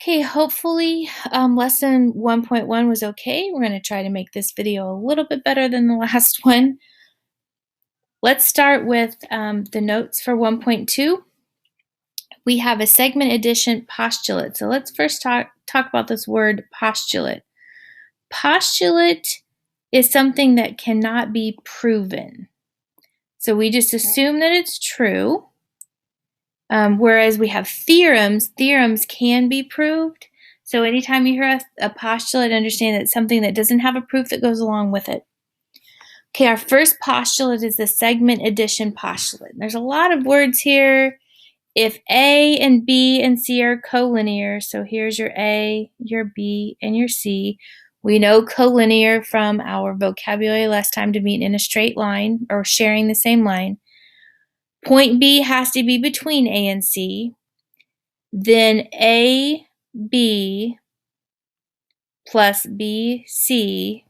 Okay, hopefully lesson 1.1 was okay. We're going to try to make this video a little bit better than the last one. Let's start with the notes for 1.2. We have a segment addition postulate. So let's first talk about this word postulate. Postulate is something that cannot be proven. So we just assume that it's true. Whereas we have theorems, theorems can be proved. So anytime you hear a postulate, understand that it's something that doesn't have a proof that goes along with it. Okay, our first postulate is the segment addition postulate. There's a lot of words here. If A and B and C are collinear, so here's your A, your B, and your C. We know collinear from our vocabulary last time to meet in a straight line or sharing the same line. Point B has to be between A and C. Then AB plus BC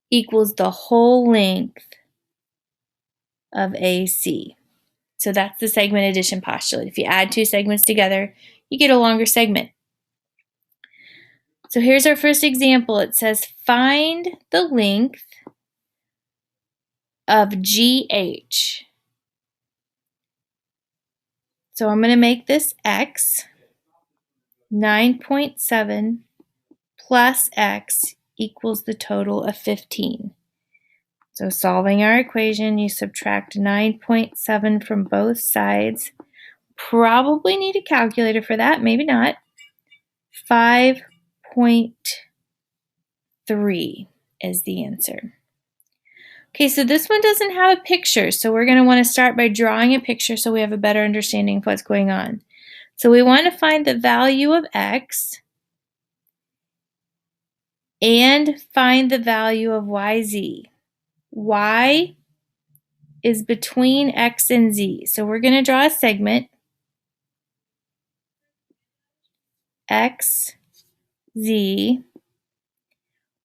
equals the whole length of AC. So that's the segment addition postulate. If you add two segments together, you get a longer segment. So here's our first example. It says find the length of GH. So I'm going to make this X. 9.7 plus X equals the total of 15. So solving our equation, you subtract 9.7 from both sides. Probably need a calculator for that, maybe not. 5.3 is the answer. Okay, so this one doesn't have a picture, so we're going to want to start by drawing a picture so we have a better understanding of what's going on. So we want to find the value of X and find the value of YZ. Y is between X and Z. So we're going to draw a segment. X, Z.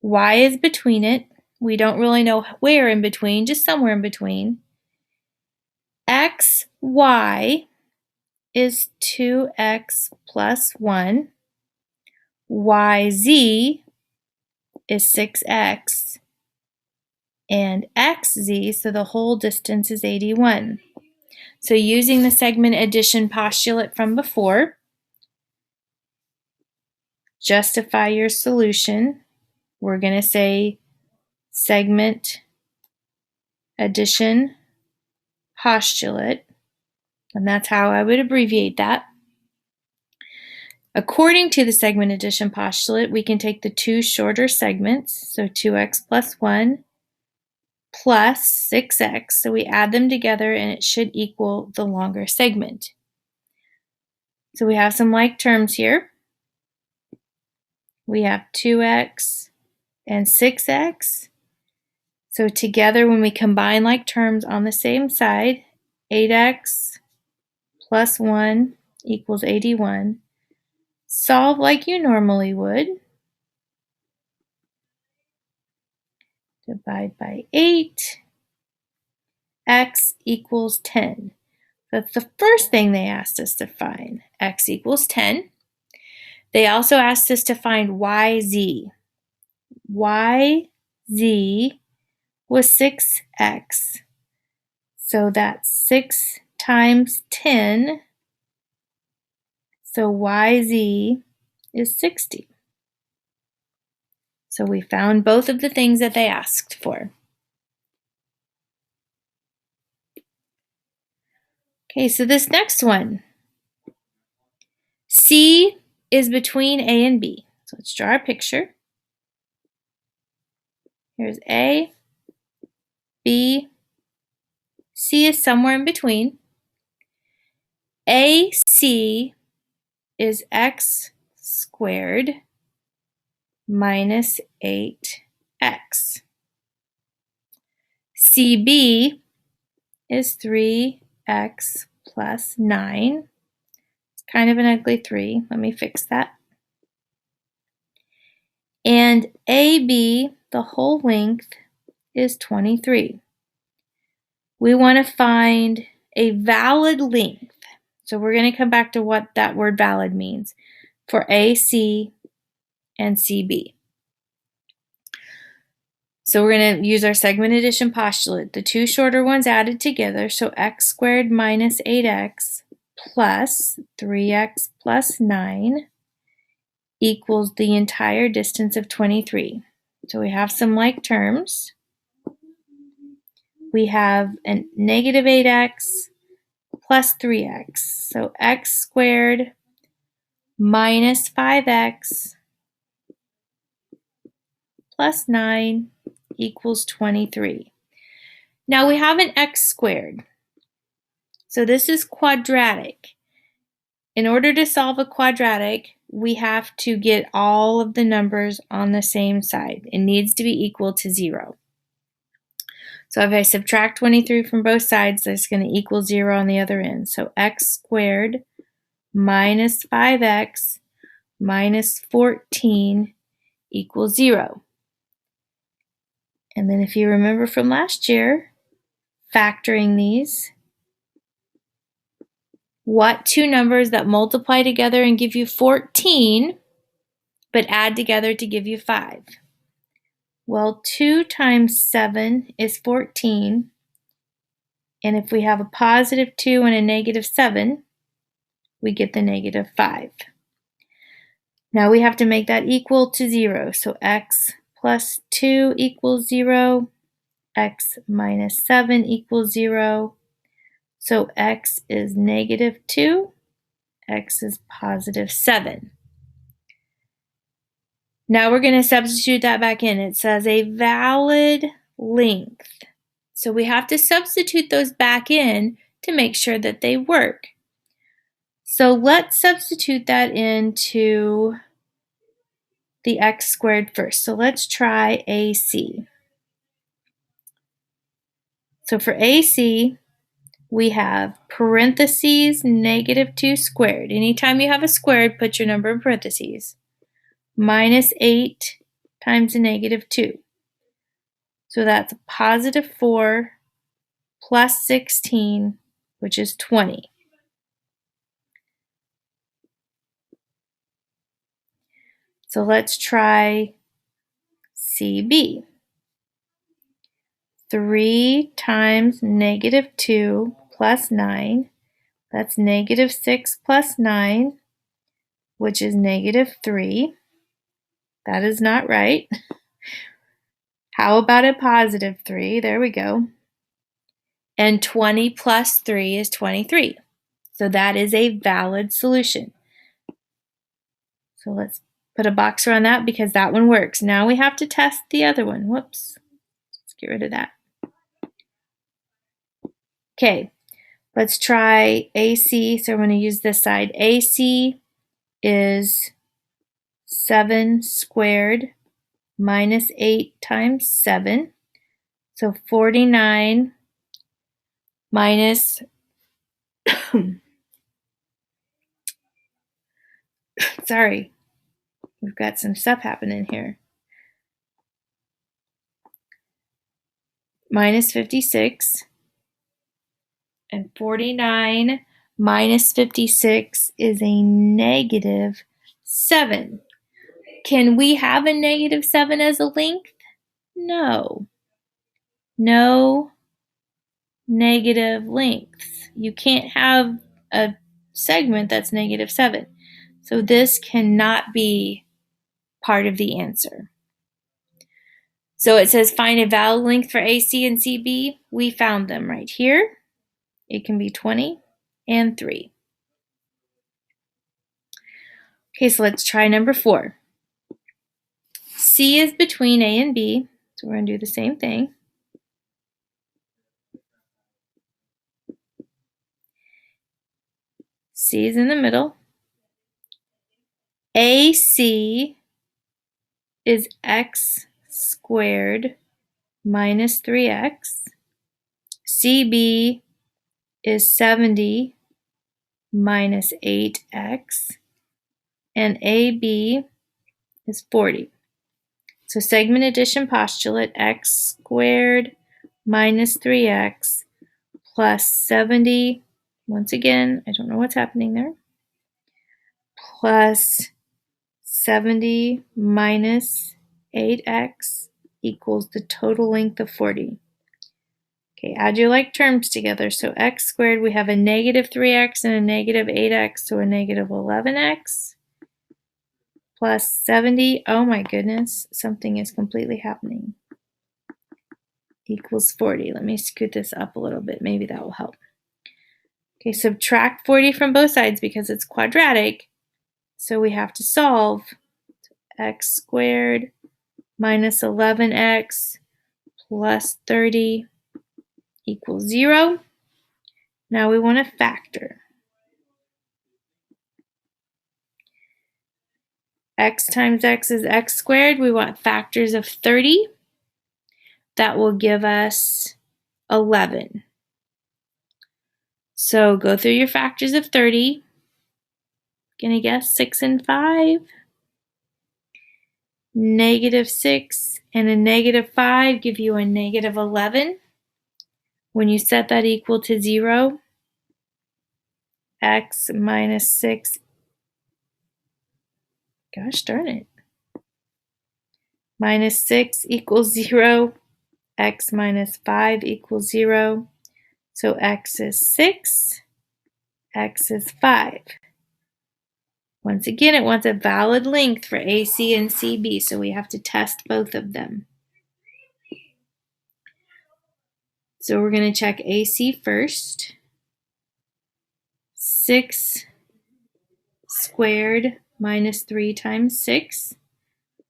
Y is between it. We don't really know where in between, just somewhere in between. X, Y is 2X plus 1. YZ is 6X. And XZ, so the whole distance is 81. So using the segment addition postulate from before, justify your solution. We're going to say segment addition postulate, and that's how I would abbreviate that. According to the segment addition postulate, we can take the two shorter segments, so 2x plus 1 plus 6x, so we add them together and it should equal the longer segment. So we have some like terms here. We have 2x and 6x. So together, when we combine like terms on the same side, 8x plus 1 equals 81. Solve like you normally would. Divide by 8. X equals 10. That's the first thing they asked us to find. X equals 10. They also asked us to find YZ. YZ was 6x. So that's 6 times 10. So YZ is 60. So we found both of the things that they asked for. Okay, so this next one. C is between A and B. So let's draw a picture. Here's A, B, C is somewhere in between. AC is x squared minus 8x. CB is 3x plus 9. It's kind of an ugly 3. Let me fix that. And AB, the whole length, is 23. We want to find a valid length. So we're going to come back to what that word valid means. for AC and CB. So we're going to use our segment addition postulate. The two shorter ones added together, so x squared minus 8x plus 3x plus 9 equals the entire distance of 23. So we have some like terms. We have a negative 8x plus 3x. So x squared minus 5x plus 9 equals 23. Now we have an x squared. So this is quadratic. In order to solve a quadratic, we have to get all of the numbers on the same side. It needs to be equal to 0. So if I subtract 23 from both sides, that's going to equal 0 on the other end. So x squared minus 5x minus 14 equals 0. And then if you remember from last year, factoring these, what two numbers that multiply together and give you 14, but add together to give you 5? Well, 2 times 7 is 14, and if we have a positive 2 and a negative 7, we get the negative 5. Now we have to make that equal to 0, so x plus 2 equals 0, x minus 7 equals 0, so x is negative 2, x is positive 7. Now we're going to substitute that back in. It says a valid length. So we have to substitute those back in to make sure that they work. So let's substitute that into the x squared first. So let's try AC. So for AC, we have parentheses negative 2 squared. Anytime you have a squared, put your number in parentheses. Minus 8 times a negative 2. So that's positive 4 plus 16, which is 20. So let's try CB. 3 times negative 2 plus 9, that's negative 6 plus 9, which is negative 3. That is not right. How about a positive 3? There we go. And 20 plus 3 is 23. So that is a valid solution. So let's put a box around that because that one works. Now we have to test the other one. Whoops. Let's get rid of that. Okay, let's try AC. So I'm going to use this side. AC is 7 squared minus 8 times 7. So 49 minus, sorry, we've got some stuff happening here. Minus 56. And 49 minus 56 is a negative 7. Can we have a negative 7 as a length? No. No negative lengths. You can't have a segment that's negative 7. So this cannot be part of the answer. So it says find a valid length for AC and CB. We found them right here. It can be 20 and 3. Okay, so let's try number 4. C is between A and B, so we're going to do the same thing. C is in the middle. AC is x squared minus 3x. CB is 70 minus 8x. And AB is 40. So segment addition postulate, x squared minus 3x plus 70, once again, I don't know what's happening there, plus 70 minus 8x equals the total length of 40. Okay, add your like terms together. So x squared, we have a negative 3x and a negative 8x, so a negative 11x plus 70. Oh my goodness, something is completely happening. Equals 40. Let me scoot this up a little bit. Maybe that will help. Okay, subtract 40 from both sides because it's quadratic. So we have to solve x squared minus 11x plus 30 equals 0. Now we want to factor. X times x is x squared. We want factors of 30. That will give us 11. So go through your factors of 30. Gonna guess 6 and 5. Negative 6 and a negative 5 give you a negative 11. When you set that equal to 0, x minus 6, gosh darn it, minus 6 equals 0, x minus 5 equals 0. So x is 6, x is 5. Once again, it wants a valid length for AC and CB, so we have to test both of them. So we're going to check AC first. 6 squared minus 3 times 6.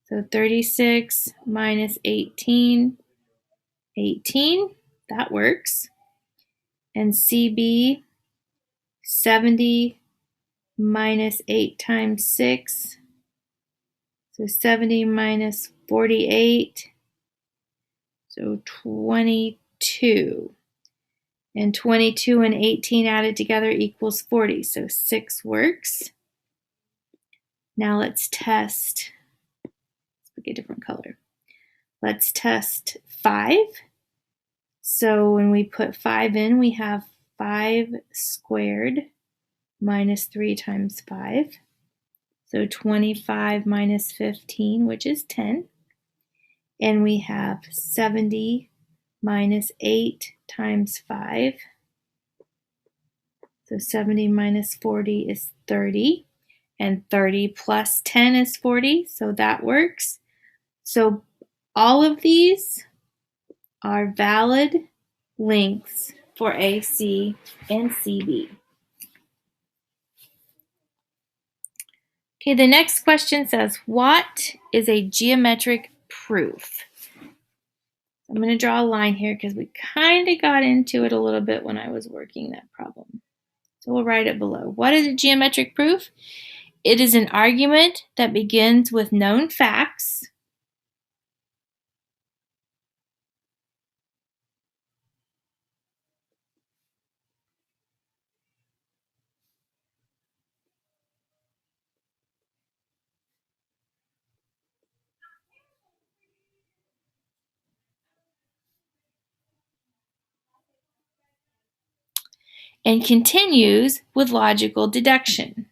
So 36 minus 18, 18. That works. And CB, 70 minus 8 times 6. So 70 minus 48. So 22. And 22 and 18 added together equals 40. So 6 works. Now let's test. Let's pick a different color. Let's test 5. So when we put 5 in, we have 5 squared minus 3 times 5. So 25 minus 15, which is 10. And we have 70 minus 8 times 5. So 70 minus 40 is 30. And 30 plus 10 is 40, so that works. So all of these are valid lengths for AC and CB. Okay, the next question says, what is a geometric proof? I'm going to draw a line here because we kind of got into it a little bit when I was working that problem. So we'll write it below. What is a geometric proof? It is an argument that begins with known facts and continues with logical deduction.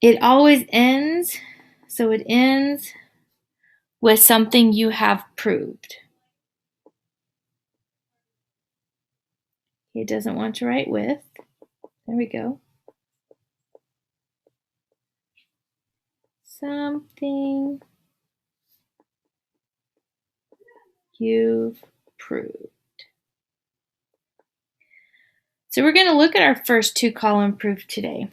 It always ends, so it ends with something you have proved. It doesn't want to write with. There we go. Something you've proved. So we're going to look at our first 2-column proof today.